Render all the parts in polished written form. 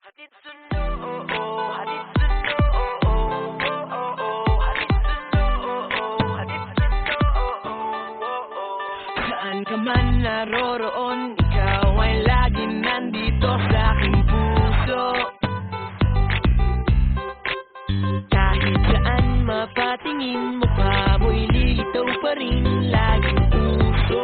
Hatid sundo, hatid sundo, hatid sundo, hatid sundo. Saan ka man naroroon, ikaw ay laging nandito sa aking puso. Kahit saan mapatingin, mukha mo'y lilitaw pa rin, laging puso.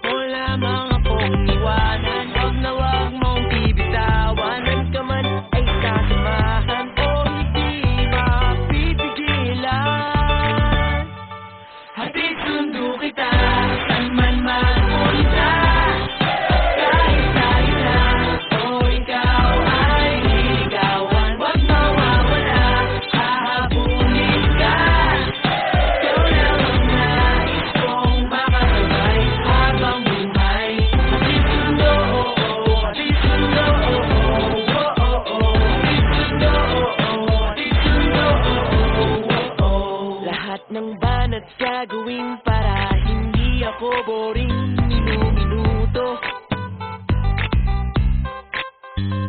O lamang akong iwanan, wag na wag mong bibitawan. Ka man ay sasamahan o hindi mapipigilan. Hatid sundo kita, saan man magpunta. Kahit tayo na o ikaw ay liligawan, wag mawawala, hahabulin ka. Ikaw lang ang nais kong makasabay habang buhay. Hatid sundo, hatid sundo, hatid sundo. Lahat ng banat gagawin para hindi ako boring minuto.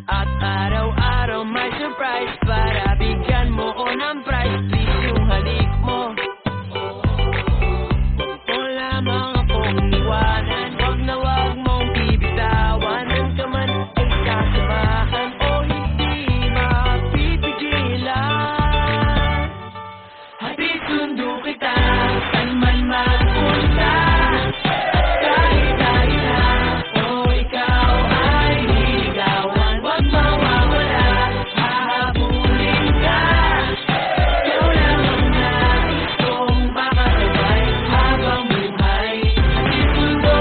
At araw-araw may surprise para bigyan mo ko ng prize. Please yung halik mo. O lamang akong iwanan, wag na wag mong bibitawan. Ka man ay sasamahan o hindi mapipigilan. Hatid sundo kita, saan man magpunta. Kahit tayo na o ikaw ay liligawan, wag mawawala, hahabulin ka. Ikaw lang ang nais kong makasabay habang buhay. Hatid sundo,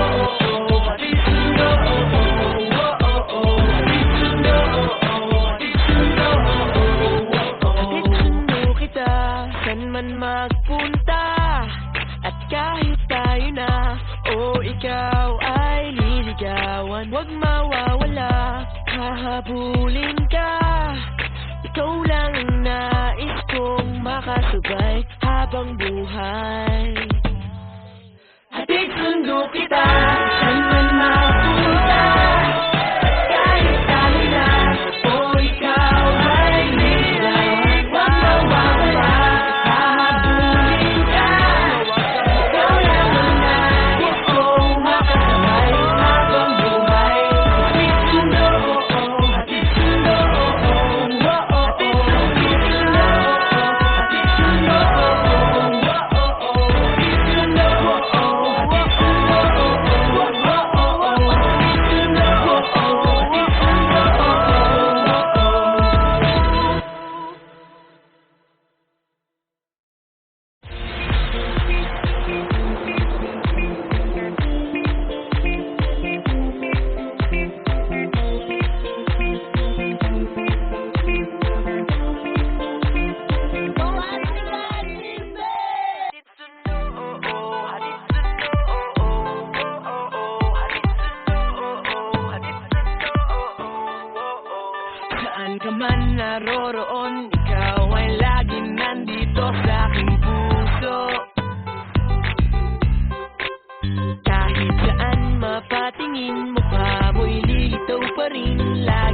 hatid sundo, hatid sundo, hatid sundo. Hatid sundo kita, saan man magpunta. At kahit tayo na o ikaw ay liligawan, wag mawawala, hahabulin ka. Ikaw lang ang nais kong makasabay habang buhay. Hatid sundo kita, saan man magpunta. At kahit tayo na o ikaw ay liligawan, wag mawawala, hahabulin ka. Ikaw lang ang nais kong makasabay habang buhay. Hatid sundo, hatid sundo, hatid sundo, hatid sundo, saan ka man naroroon, ikaw ay laging nandito sa aking puso. Kahit saan mapatingin, mukha mo'y lilitaw pa rin, lagi